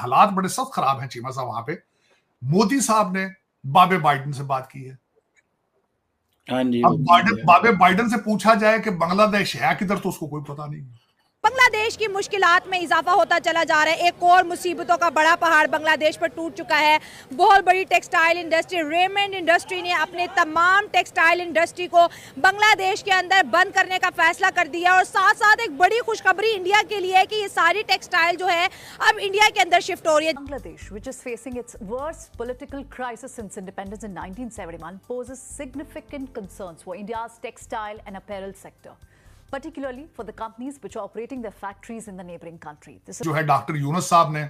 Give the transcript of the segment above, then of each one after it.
हालात बड़े सख्त खराब हैं चीमा साहब वहां पे। मोदी साहब ने बाबे बाइडन से बात की है। हाँ जी, अब बाबे बाइडन से पूछा जाए कि बांग्लादेश है किधर, तो उसको कोई पता नहीं। बांग्लादेश की मुश्किलात में इजाफा होता चला जा रहा है। एक और मुसीबतों का बड़ा पहाड़ बांग्लादेश पर टूट चुका है। बहुत बड़ी टेक्सटाइल इंडस्ट्री रेमंड इंडस्ट्री ने अपने तमाम टेक्सटाइल इंडस्ट्री को बांग्लादेश के अंदर बंद करने का फैसला कर दिया। और साथ साथ एक बड़ी खुशखबरी इंडिया के लिए है कि ये सारी टेक्सटाइल जो है अब इंडिया के अंदर शिफ्ट हो रही है। Bangladesh, which is facing its worst political crisis since independence in 1971, poses significant concerns for India's textile and apparel sector, particularly for the companies which are operating their factories in the neighboring country. जो है doctor Yunus साहब ने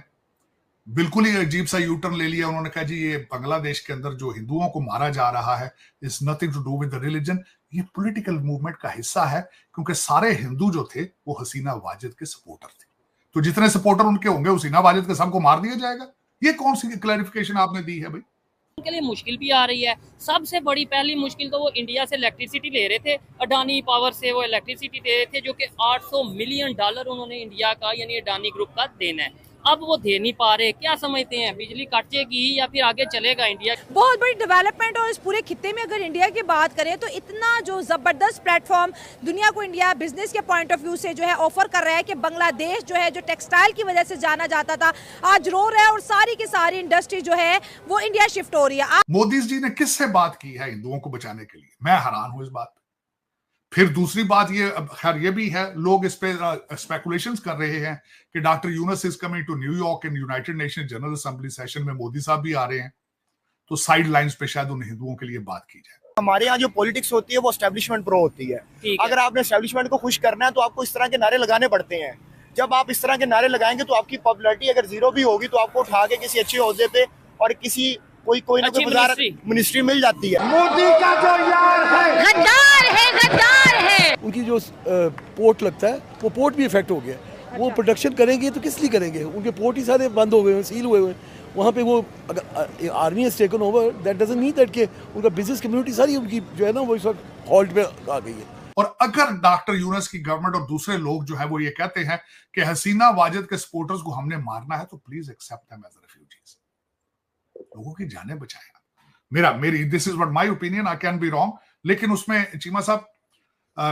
बिल्कुल ही अजीब सा U turn ले लिया। उन्होंने कहा जी ये बांग्लादेश के अंदर जो हिंदुओं को मारा जा रहा है is nothing to do with the religion, ये पॉलिटिकल मूवमेंट का हिस्सा है, क्योंकि सारे हिंदू जो थे वो हसीना वाजिद के सपोर्टर थे। तो जितने सपोर्टर उनके होंगे हसीना वाजिद के सबको मार दिया जाएगा। ये कौन सी क्लैरिफिकेशन आपने दी है भाई? उनके लिए मुश्किल भी आ रही है। सबसे बड़ी पहली मुश्किल तो वो इंडिया से इलेक्ट्रिसिटी ले रहे थे, अडानी पावर से वो इलेक्ट्रिसिटी दे रहे थे, जो कि $800 मिलियन उन्होंने इंडिया का यानी अडानी ग्रुप का देना है। अब वो दे नहीं पा रहे। क्या समझते हैं, बिजली काटेगी या फिर आगे चलेगा इंडिया? बहुत बड़ी डेवलपमेंट। और इस पूरे खित्ते में अगर इंडिया की बात करें तो इतना जो जबरदस्त प्लेटफॉर्म दुनिया को इंडिया बिजनेस के पॉइंट ऑफ व्यू से जो है ऑफर कर रहा है कि बांग्लादेश जो है जो टेक्सटाइल की वजह से जाना जाता था आज रो रहा है और सारी की सारी इंडस्ट्री जो है वो इंडिया शिफ्ट हो रही है। मोदी जी ने किससे बात की है हिंदुओं को बचाने के लिए? मैं हैरान हूं इस बात। फिर दूसरी बात ये, खैर ये भी है, लोग इस पे स्पेकुलेशंस कर रहे हैं कि doctor Yunus is coming to New York in United Nation General Assembly session में मोदी साहब भी आ रहे हैं, तो साइड लाइंस पे शायद उन हिंदुओं के लिए बात की जाए। हमारे यहाँ जो पॉलिटिक्स होती है वो एस्टेब्लिशमेंट प्रो होती है। अगर आपने एस्टेब्लिशमेंट को खुश करना है तो आपको इस तरह के नारे लगाने पड़ते हैं। जब आप इस तरह के नारे लगाएंगे तो आपकी पॉपुलैरिटी अगर जीरो भी होगी तो आपको उठा के किसी अच्छे ओहदे पे और किसी कोई ना कोई मिनिस्ट्री मिल जाती है। मोदी का जो यार है गद्दार है। उनकी जो पोर्ट लगता है वो पोर्ट भी इफेक्ट हो गया। वो प्रोडक्शन करेंगे तो किस लिए करेंगे? उनके पोर्ट ही सारे बंद हो गए हैं, सील हुए हुए। वहाँ पे वो army has taken over, that doesn't mean that कि उनका बिजनेस कम्युनिटी सारी उनकी जो है ना वो इस वक्त हॉल्ट पे आ गई है। और अगर डॉक्टर यूनुस की गवर्नमेंट और दूसरे लोग जो है वो ये कहते हैं कि हसीना वाजिद के सपोर्टर्स को हमने मारना है, तो please accept them as refugees. लोगों की जानें बचाएगा। मेरी this is what my opinion, I can be wrong, लेकिन उसमें चीमा साहब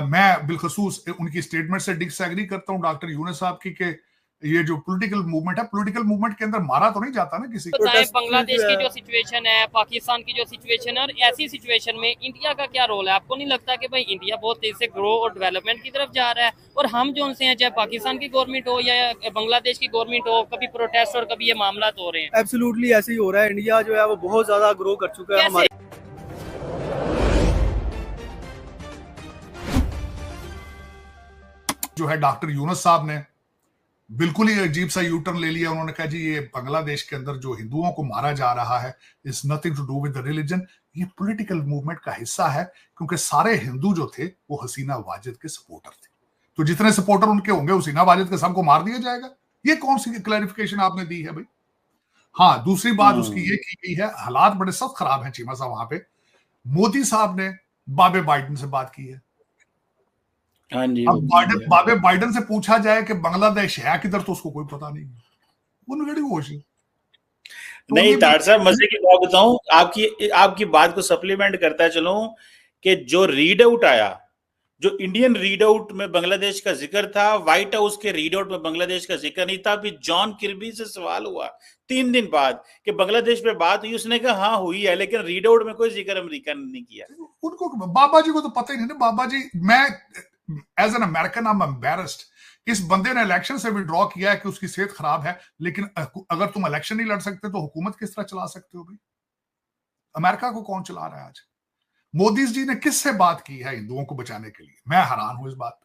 मैं बिलखसूस उनकी स्टेटमेंट से डिसएग्री करता हूं डॉक्टर यूनुस साहब की कि ये जो पॉलिटिकल मूवमेंट है, पॉलिटिकल मूवमेंट के अंदर मारा तो नहीं जाता ना किसी को। बांग्लादेश की जो सिचुएशन है, पाकिस्तान की जो सिचुएशन है, और ऐसी सिचुएशन में इंडिया का क्या रोल है? आपको नहीं लगता कि भाई इंडिया बहुत तेजी से ग्रो और डेवलपमेंट की तरफ जा रहा है, और हम जो उनसे हैं, चाहे पाकिस्तान की गवर्नमेंट हो या बांग्लादेश की गवर्नमेंट हो, कभी प्रोटेस्ट और कभी ये मामला हो रहे हैं? एब्सोल्युटली ऐसे ही हो रहा है। इंडिया जो है वो बहुत ज्यादा ग्रो कर चुका है हमारे। जो है डॉक्टर यूनुस साहब ने बिल्कुल ही अजीब सा यू टर्न ले लिया। उन्होंने कहा जी ये बांग्लादेश के अंदर जो हिंदुओं को मारा जा रहा है is nothing to do with the religion, ये पॉलिटिकल मूवमेंट का हिस्सा है, क्योंकि सारे हिंदू जो थे वो हसीना वाजिद के सपोर्टर थे। तो जितने सपोर्टर उनके होंगे हसीना वाजिद के सबको मार दिया जाएगा। ये कौन सी क्लैरिफिकेशन आपने दी है भाई? हाँ, दूसरी बात उसकी ये की गई है, हालात बड़े सख्त खराब हैं चीमा साहब वहां पे। मोदी साहब ने बाबे बाइडन से बात की है। हाँ जी, अब बाबे बाइडन से पूछा जाए कि बांग्लादेश है किधर, तो उसको कोई पता नहीं। नहीं तार साहब, मजे की बात बताऊं, आपकी बात को सप्लीमेंट करता चलूं कि जो रीड आउट आया, जो इंडियन रीड आउट में बांग्लादेश का जिक्र था, व्हाइट हाउस के रीड आउट में बांग्लादेश का जिक्र नहीं था। फिर जॉन किर्बी से सवाल हुआ 3 दिन बाद कि बांग्लादेश पे बात हुई, उसने कहा हाँ हुई है, लेकिन रीड आउट में कोई जिक्र अमेरिका ने नहीं किया। उनको बाबा जी को तो पता ही नहीं ना। बाबा जी, मैं as an American I am embarrassed. इस बंदे ने इलेक्शन से विड्रॉ किया है कि उसकी सेहत खराब है, लेकिन अगर तुम इलेक्शन नहीं लड़ सकते तो हुकूमत किस तरह चला सकते हो भाई? अमेरिका को कौन चला रहा है आज? मोदी जी ने किससे बात की है हिंदुओं को बचाने के लिए? मैं हैरान हूं इस बात।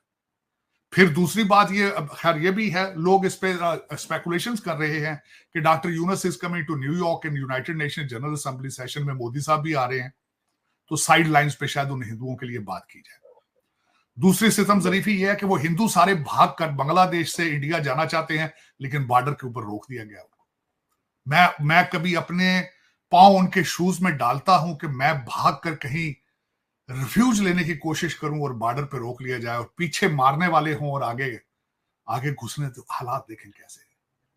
फिर दूसरी बात ये, खैर ये भी है, लोग इस पे स्पेकुलेशंस कर रहे हैं कि doctor Yunus is coming to New York in United Nation General Assembly session में मोदी साहब भी आ रहे हैं, तो साइड लाइंस पे शायद उन हिंदुओं के लिए बात की जाए। दूसरी सितम जरीफी यह है कि वो हिंदू सारे भाग कर बांग्लादेश से इंडिया जाना चाहते हैं, लेकिन बॉर्डर के ऊपर रोक दिया गया उनको। मैं कभी अपने पांव उनके शूज में डालता हूं कि मैं भाग कर कहीं रिफ्यूज लेने की कोशिश करूं और बॉर्डर पे रोक लिया जाए और पीछे मारने वाले हों और आगे घुसने, तो हालात देखें कैसे।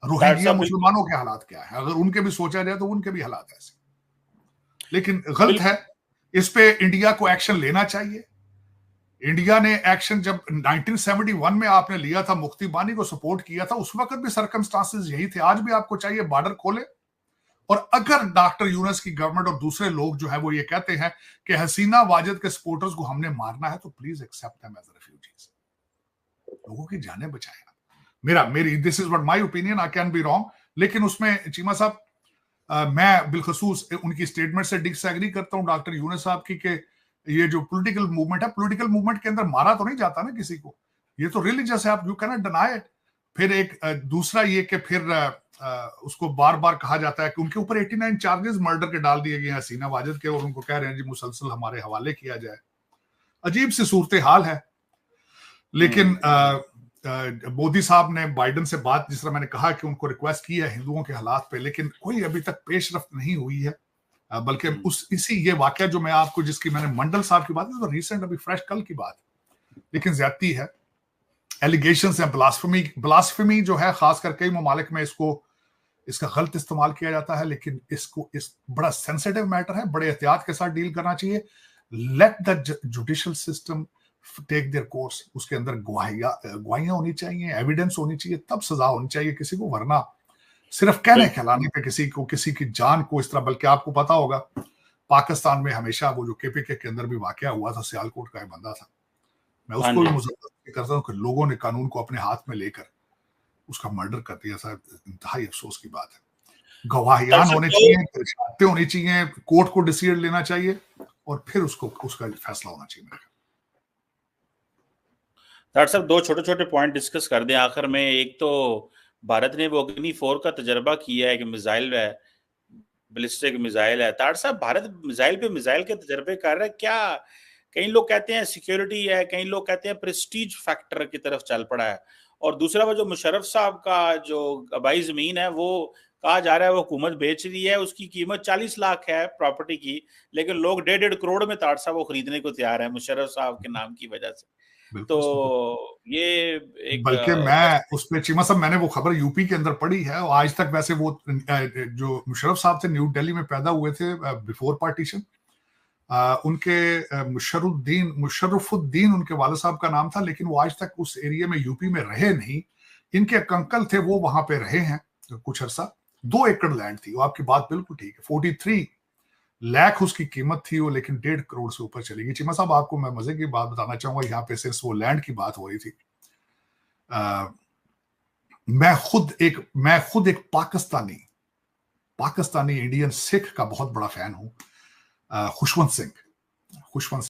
रोहिंग्या मुसलमानों के हालात क्या है, अगर उनके भी सोचा जाए तो उनके भी हालात ऐसे, लेकिन गलत है। इस पे इंडिया को एक्शन लेना चाहिए। इंडिया ने एक्शन जब 1971 में आपने लिया था, मुफ्ती बानी को सपोर्ट किया था, उस वक्त भी सर्कमस्टांसेस यही थे। आज भी आपको चाहिए बॉर्डर खोले, और अगर डॉक्टर यूनस की गवर्नमेंट और दूसरे लोग जो है वो ये कहते हैं कि हसीना वाजिद के सपोर्टर्स को हमने मारना है, तो please accept them as refugees, लोगों की जानें बचाएं। मेरी this is what my opinion, I can be wrong, लेकिन उसमें चीमा साहब मैं बिलखसूस उनकी स्टेटमेंट से डिसएग्री करता हूं डॉक्टर यूनस साहब की, कि ये जो पॉलिटिकल मूवमेंट है, पॉलिटिकल मूवमेंट के अंदर मारा तो नहीं जाता ना किसी को, ये तो रिलीजियस है, आप you can not deny it. फिर एक दूसरा ये कि फिर उसको बार बार कहा जाता है कि उनके ऊपर 89 चार्जेस मर्डर के डाल दिए गए हैं हसीना वाजिद के, और उनको कह रहे हैं जी मुसलसल हमारे हवाले किया जाए। अजीब सी सूरत हाल है। लेकिन मोदी साहब ने बाइडन से बात, जिस तरह मैंने कहा कि उनको रिक्वेस्ट की है हिंदुओं के हालात पे, लेकिन कोई अभी तक पेशरफ्त नहीं हुई है। बल्कि ये वाकया जो मैं आपको, जिसकी मैंने मंडल साहब की बात की, तो रिसेंट अभी फ्रेश कल की बात, लेकिन ज्यादती है, एलिगेशंस है, ब्लास्फेमी जो है, खासकर कई ममालिक में इसका गलत इस्तेमाल किया जाता है, लेकिन इस बड़ा सेंसिटिव मैटर है, बड़े एहतियात के साथ डील करना चाहिए। Let the judicial system take their course, उसके अंदर गवाहियां होनी चाहिए, एविडेंस होनी चाहिए, तब सजा होनी चाहिए किसी को, वरना सिर्फ कहने कहलाने पे किसी की जान को इस तरह। बल्कि आपको पता होगा पाकिस्तान में हमेशा वो जो केपीके के अंदर भी वाकया हुआ था, सियालकोट का एक बंदा था, मैं उसको भी मुजफ्फर करता हूँ कि लोगों ने कानून को अपने हाथ में लेकर उसका मर्डर कर दिया था। इंतहाई अफसोस की बात है। गवाहियान होने चाहिए, शहादतें होनी चाहिए, कोर्ट को डिसीजन लेना चाहिए, और फिर उसका फैसला होना चाहिए। डॉक्टर साहब, दो छोटे छोटे पॉइंट डिस्कस कर दें आखिर में। एक तो भारत ने वो अग्नि-4 का तजर्बा किया है कि मिसाइल है, बैलिस्टिक मिसाइल है। डॉक्टर साहब, भारत मिसाइल पे मिसाइल के तजर्बे कर रहा है क्या? कई लोग कहते हैं सिक्योरिटी है, कई लोग कहते हैं प्रेस्टीज फैक्टर की तरफ चल पड़ा है, और दूसरा वो जो मुशर्रफ साहब का जो आबाई जमीन है, वो कहा जा रहा है वो हुकूमत बेच रही है, उसकी कीमत 40 लाख है प्रॉपर्टी की, लेकिन लोग 1.5 करोड़ में डॉक्टर साहब वो खरीदने को तैयार है मुशर्रफ साहब के नाम की वजह से। तो ये एक, बल्कि मैं उस पे चीमा साहब, मैंने वो खबर यूपी के अंदर पढ़ी है, और आज तक वैसे वो जो मुशर्रफ साहब थे, न्यू दिल्ली में पैदा हुए थे बिफोर पार्टीशन, उनके मुशर्रफुद्दीन उनके वाले साहब का नाम था, लेकिन वो आज तक उस एरिया में यूपी में रहे नहीं। इनके अंकल थे, वो वहां पे रहे हैं कुछ अर्सा। 2 एकड़ लैंड थी, वो आपकी बात बिल्कुल ठीक है, 43 लाख उसकी कीमत थी वो, लेकिन 1.5 करोड़ से ऊपर चली गई। चीमा साहब, आपको मैं मजे की बात बताना चाहूंगा, यहाँ पे सिर्फ वो लैंड की बात हो रही थी। मैं खुद एक पाकिस्तानी इंडियन सिख का बहुत बड़ा फैन हूं, खुशवंत सिंह